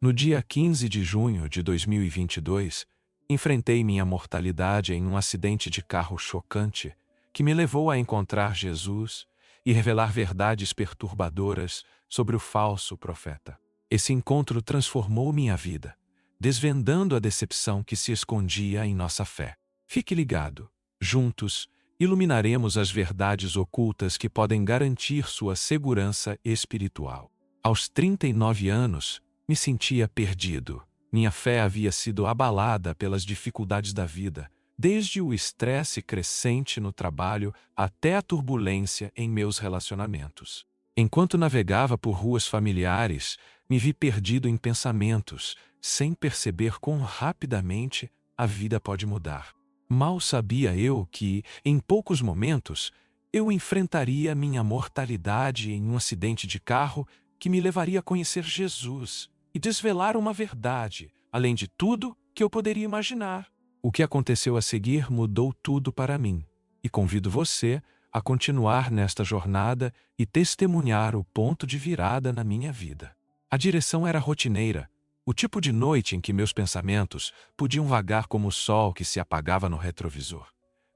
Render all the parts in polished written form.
No dia 15 de junho de 2022, enfrentei minha mortalidade em um acidente de carro chocante que me levou a encontrar Jesus e revelar verdades perturbadoras sobre o falso profeta. Esse encontro transformou minha vida, desvendando a decepção que se escondia em nossa fé. Fique ligado. Juntos, iluminaremos as verdades ocultas que podem garantir sua segurança espiritual. Aos 39 anos, me sentia perdido. Minha fé havia sido abalada pelas dificuldades da vida, desde o estresse crescente no trabalho até a turbulência em meus relacionamentos. Enquanto navegava por ruas familiares, me vi perdido em pensamentos, sem perceber quão rapidamente a vida pode mudar. Mal sabia eu que, em poucos momentos, eu enfrentaria minha mortalidade em um acidente de carro que me levaria a conhecer Jesus e desvelar uma verdade, além de tudo que eu poderia imaginar. O que aconteceu a seguir mudou tudo para mim, e convido você a continuar nesta jornada e testemunhar o ponto de virada na minha vida. A direção era rotineira, o tipo de noite em que meus pensamentos podiam vagar como o sol que se apagava no retrovisor.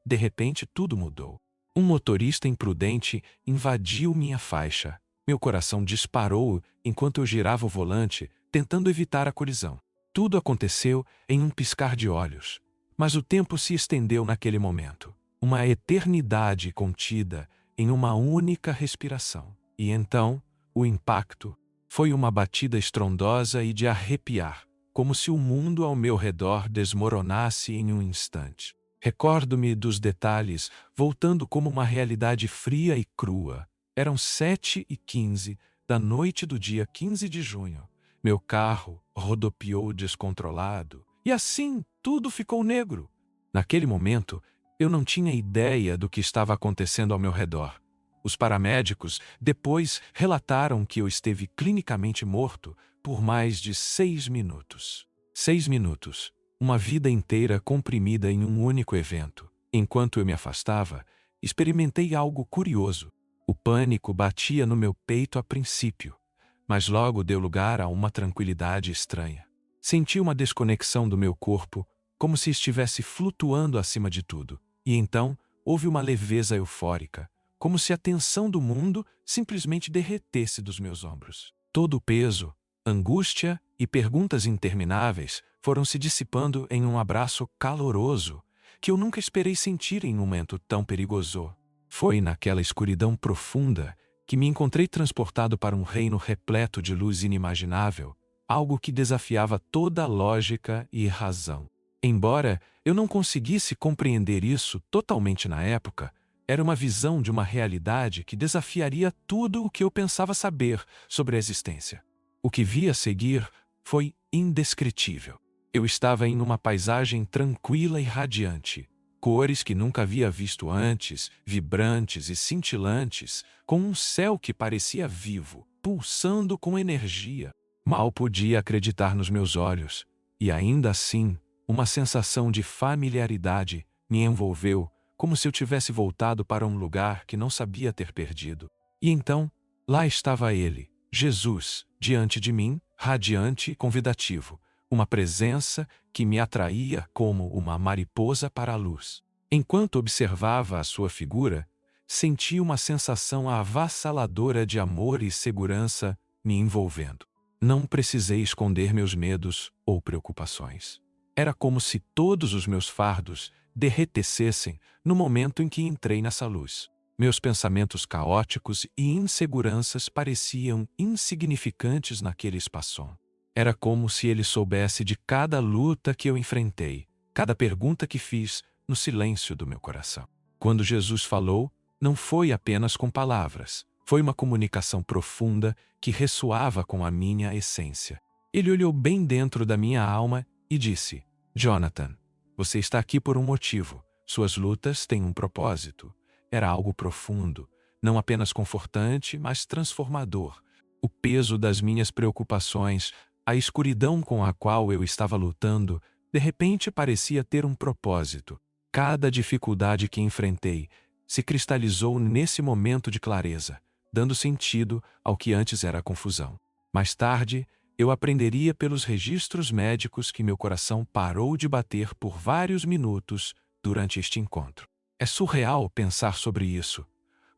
De repente, tudo mudou. Um motorista imprudente invadiu minha faixa. Meu coração disparou enquanto eu girava o volante, tentando evitar a colisão. Tudo aconteceu em um piscar de olhos. Mas o tempo se estendeu naquele momento. Uma eternidade contida em uma única respiração. E então, o impacto foi uma batida estrondosa e de arrepiar, como se o mundo ao meu redor desmoronasse em um instante. Recordo-me dos detalhes, voltando como uma realidade fria e crua. Eram 7h15 da noite do dia 15 de junho. Meu carro rodopiou descontrolado, e assim tudo ficou negro. Naquele momento, eu não tinha ideia do que estava acontecendo ao meu redor. Os paramédicos depois relataram que eu esteve clinicamente morto por mais de 6 minutos. 6 minutos, uma vida inteira comprimida em um único evento. Enquanto eu me afastava, experimentei algo curioso. O pânico batia no meu peito a princípio, mas logo deu lugar a uma tranquilidade estranha. Senti uma desconexão do meu corpo, como se estivesse flutuando acima de tudo. E então, houve uma leveza eufórica, como se a tensão do mundo simplesmente derretesse dos meus ombros. Todo o peso, angústia e perguntas intermináveis foram se dissipando em um abraço caloroso que eu nunca esperei sentir em um momento tão perigoso. Foi naquela escuridão profunda que me encontrei transportado para um reino repleto de luz inimaginável, algo que desafiava toda a lógica e razão. Embora eu não conseguisse compreender isso totalmente na época, era uma visão de uma realidade que desafiaria tudo o que eu pensava saber sobre a existência. O que vi a seguir foi indescritível. Eu estava em uma paisagem tranquila e radiante, cores que nunca havia visto antes, vibrantes e cintilantes, com um céu que parecia vivo, pulsando com energia. Mal podia acreditar nos meus olhos, e ainda assim, uma sensação de familiaridade me envolveu, como se eu tivesse voltado para um lugar que não sabia ter perdido. E então, lá estava ele, Jesus, diante de mim, radiante e convidativo, uma presença que me atraía como uma mariposa para a luz. Enquanto observava a sua figura, senti uma sensação avassaladora de amor e segurança me envolvendo. Não precisei esconder meus medos ou preocupações. Era como se todos os meus fardos derretecessem no momento em que entrei nessa luz. Meus pensamentos caóticos e inseguranças pareciam insignificantes naquele espaço. Era como se ele soubesse de cada luta que eu enfrentei, cada pergunta que fiz no silêncio do meu coração. Quando Jesus falou, não foi apenas com palavras, foi uma comunicação profunda que ressoava com a minha essência. Ele olhou bem dentro da minha alma e disse: Jonathan, você está aqui por um motivo. Suas lutas têm um propósito. Era algo profundo, não apenas confortante, mas transformador. O peso das minhas preocupações, a escuridão com a qual eu estava lutando, de repente parecia ter um propósito. Cada dificuldade que enfrentei se cristalizou nesse momento de clareza, dando sentido ao que antes era confusão. Mais tarde, Eu aprenderia pelos registros médicos que meu coração parou de bater por vários minutos durante este encontro. É surreal pensar sobre isso.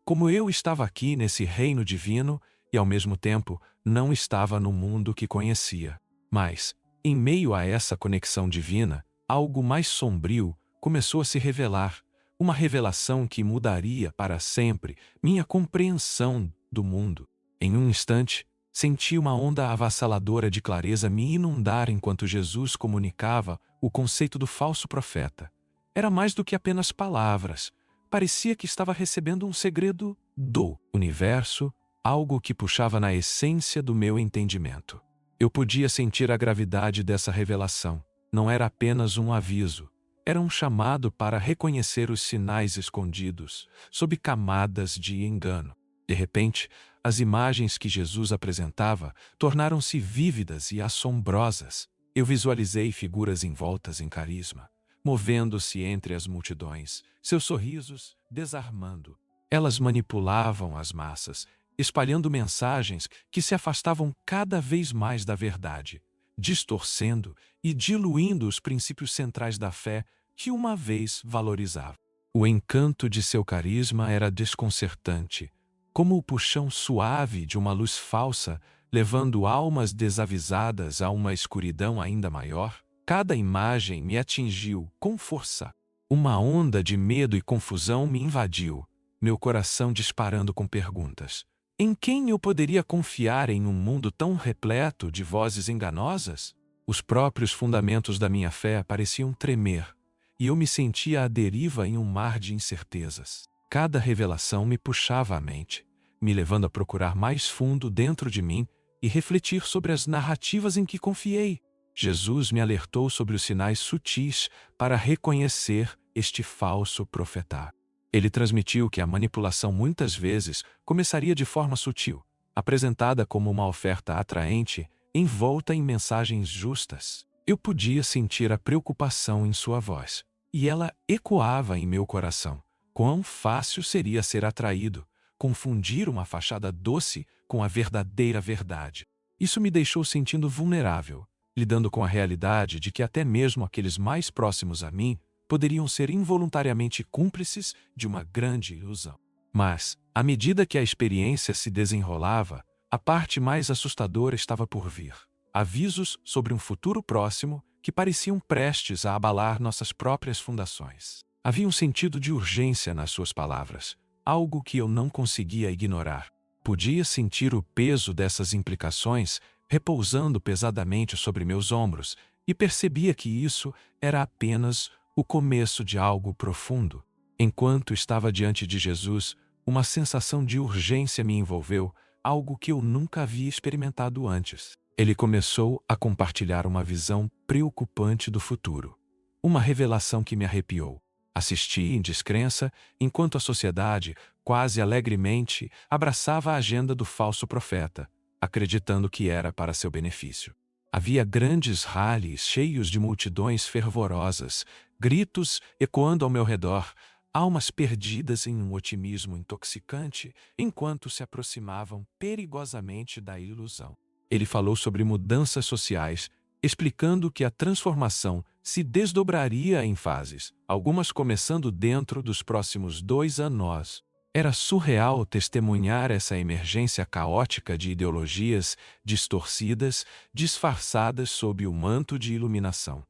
Como eu estava aqui nesse reino divino e, ao mesmo tempo, não estava no mundo que conhecia. Mas, em meio a essa conexão divina, algo mais sombrio começou a se revelar, uma revelação que mudaria para sempre minha compreensão do mundo. Em um instante, senti uma onda avassaladora de clareza me inundar enquanto Jesus comunicava o conceito do falso profeta. Era mais do que apenas palavras. Parecia que estava recebendo um segredo do universo, algo que puxava na essência do meu entendimento. Eu podia sentir a gravidade dessa revelação. Não era apenas um aviso. Era um chamado para reconhecer os sinais escondidos, sob camadas de engano. De repente, as imagens que Jesus apresentava tornaram-se vívidas e assombrosas. Eu visualizei figuras envoltas em carisma, movendo-se entre as multidões, seus sorrisos desarmando. Elas manipulavam as massas, espalhando mensagens que se afastavam cada vez mais da verdade, distorcendo e diluindo os princípios centrais da fé que uma vez valorizava. O encanto de seu carisma era desconcertante, como o puxão suave de uma luz falsa, levando almas desavisadas a uma escuridão ainda maior. Cada imagem me atingiu com força. Uma onda de medo e confusão me invadiu, meu coração disparando com perguntas. Em quem eu poderia confiar em um mundo tão repleto de vozes enganosas? Os próprios fundamentos da minha fé pareciam tremer, e eu me sentia à deriva em um mar de incertezas. Cada revelação me puxava à mente, me levando a procurar mais fundo dentro de mim e refletir sobre as narrativas em que confiei. Jesus me alertou sobre os sinais sutis para reconhecer este falso profeta. Ele transmitiu que a manipulação muitas vezes começaria de forma sutil, apresentada como uma oferta atraente, envolta em mensagens justas. Eu podia sentir a preocupação em sua voz, e ela ecoava em meu coração. Quão fácil seria ser atraído, confundir uma fachada doce com a verdadeira verdade. Isso me deixou sentindo vulnerável, lidando com a realidade de que até mesmo aqueles mais próximos a mim poderiam ser involuntariamente cúmplices de uma grande ilusão. Mas, à medida que a experiência se desenrolava, a parte mais assustadora estava por vir. Avisos sobre um futuro próximo que pareciam prestes a abalar nossas próprias fundações. Havia um sentido de urgência nas suas palavras, algo que eu não conseguia ignorar. Podia sentir o peso dessas implicações repousando pesadamente sobre meus ombros e percebia que isso era apenas o começo de algo profundo. Enquanto estava diante de Jesus, uma sensação de urgência me envolveu, algo que eu nunca havia experimentado antes. Ele começou a compartilhar uma visão preocupante do futuro, uma revelação que me arrepiou. Assisti em descrença, enquanto a sociedade, quase alegremente, abraçava a agenda do falso profeta, acreditando que era para seu benefício. Havia grandes rallies cheios de multidões fervorosas, gritos ecoando ao meu redor, almas perdidas em um otimismo intoxicante, enquanto se aproximavam perigosamente da ilusão. Ele falou sobre mudanças sociais, explicando que a transformação se desdobraria em fases, algumas começando dentro dos próximos 2 anos. Era surreal testemunhar essa emergência caótica de ideologias distorcidas, disfarçadas sob o manto de iluminação.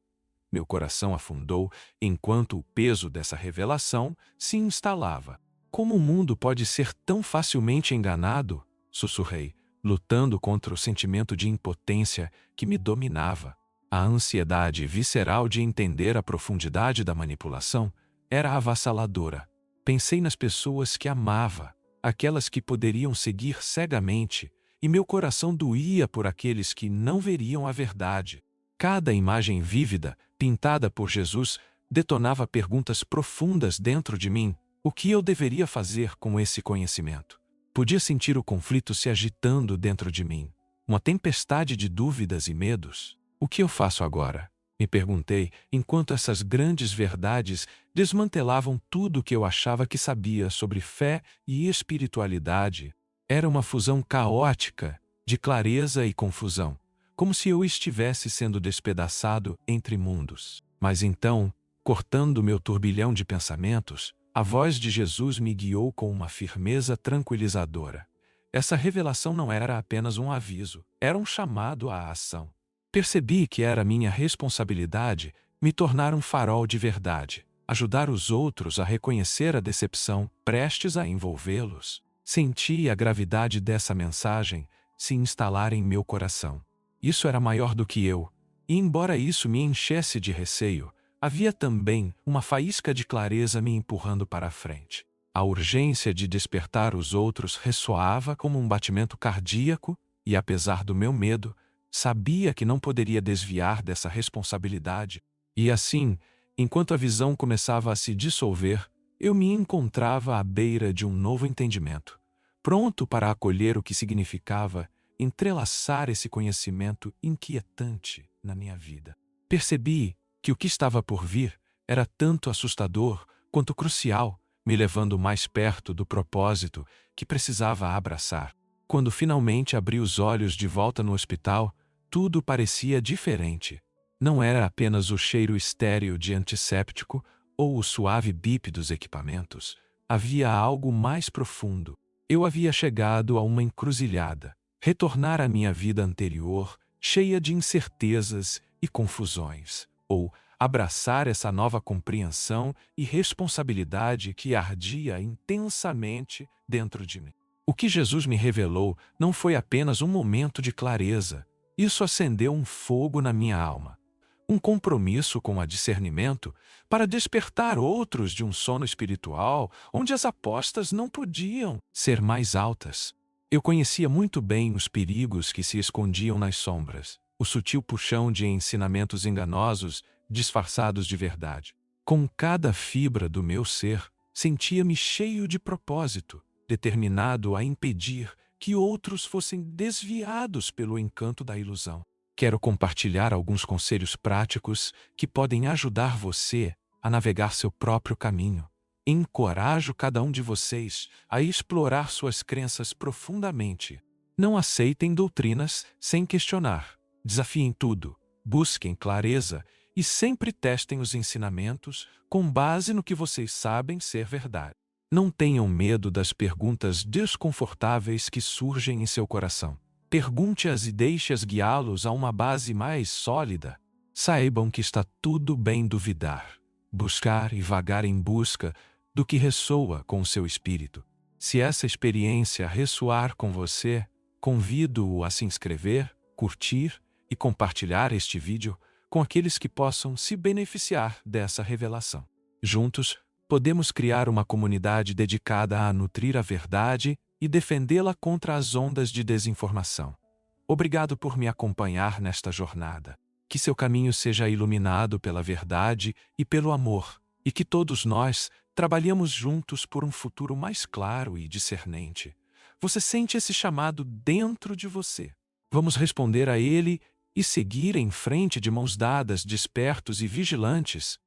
Meu coração afundou enquanto o peso dessa revelação se instalava. Como o mundo pode ser tão facilmente enganado? Sussurrei, lutando contra o sentimento de impotência que me dominava. A ansiedade visceral de entender a profundidade da manipulação era avassaladora. Pensei nas pessoas que amava, aquelas que poderiam seguir cegamente, e meu coração doía por aqueles que não veriam a verdade. Cada imagem vívida, pintada por Jesus, detonava perguntas profundas dentro de mim. O que eu deveria fazer com esse conhecimento? Podia sentir o conflito se agitando dentro de mim, uma tempestade de dúvidas e medos. O que eu faço agora? Me perguntei, enquanto essas grandes verdades desmantelavam tudo o que eu achava que sabia sobre fé e espiritualidade. Era uma fusão caótica, de clareza e confusão, como se eu estivesse sendo despedaçado entre mundos. Mas então, cortando meu turbilhão de pensamentos, a voz de Jesus me guiou com uma firmeza tranquilizadora. Essa revelação não era apenas um aviso, era um chamado à ação. Percebi que era minha responsabilidade me tornar um farol de verdade, ajudar os outros a reconhecer a decepção prestes a envolvê-los. Senti a gravidade dessa mensagem se instalar em meu coração. Isso era maior do que eu, e embora isso me enchesse de receio, havia também uma faísca de clareza me empurrando para a frente. A urgência de despertar os outros ressoava como um batimento cardíaco e, apesar do meu medo, sabia que não poderia desviar dessa responsabilidade. E assim, enquanto a visão começava a se dissolver, eu me encontrava à beira de um novo entendimento, pronto para acolher o que significava entrelaçar esse conhecimento inquietante na minha vida. Percebi que o que estava por vir era tanto assustador quanto crucial, me levando mais perto do propósito que precisava abraçar. Quando finalmente abri os olhos de volta no hospital, tudo parecia diferente. Não era apenas o cheiro estéril de antisséptico ou o suave bip dos equipamentos. Havia algo mais profundo. Eu havia chegado a uma encruzilhada. Retornar à minha vida anterior, cheia de incertezas e confusões, ou abraçar essa nova compreensão e responsabilidade que ardia intensamente dentro de mim. O que Jesus me revelou não foi apenas um momento de clareza. Isso acendeu um fogo na minha alma. Um compromisso com o discernimento para despertar outros de um sono espiritual onde as apostas não podiam ser mais altas. Eu conhecia muito bem os perigos que se escondiam nas sombras, o sutil puxão de ensinamentos enganosos disfarçados de verdade. Com cada fibra do meu ser, sentia-me cheio de propósito, determinado a impedir que outros fossem desviados pelo encanto da ilusão. Quero compartilhar alguns conselhos práticos que podem ajudar você a navegar seu próprio caminho. Encorajo cada um de vocês a explorar suas crenças profundamente. Não aceitem doutrinas sem questionar. Desafiem tudo, busquem clareza e sempre testem os ensinamentos com base no que vocês sabem ser verdade. Não tenham medo das perguntas desconfortáveis que surgem em seu coração. Pergunte-as e deixe-as guiá-los a uma base mais sólida. Saibam que está tudo bem duvidar, buscar e vagar em busca do que ressoa com o seu espírito. Se essa experiência ressoar com você, convido-o a se inscrever, curtir e compartilhar este vídeo com aqueles que possam se beneficiar dessa revelação. Juntos, podemos criar uma comunidade dedicada a nutrir a verdade e defendê-la contra as ondas de desinformação. Obrigado por me acompanhar nesta jornada. Que seu caminho seja iluminado pela verdade e pelo amor, e que todos nós trabalhemos juntos por um futuro mais claro e discernente. Você sente esse chamado dentro de você. Vamos responder a ele e seguir em frente de mãos dadas, despertos e vigilantes,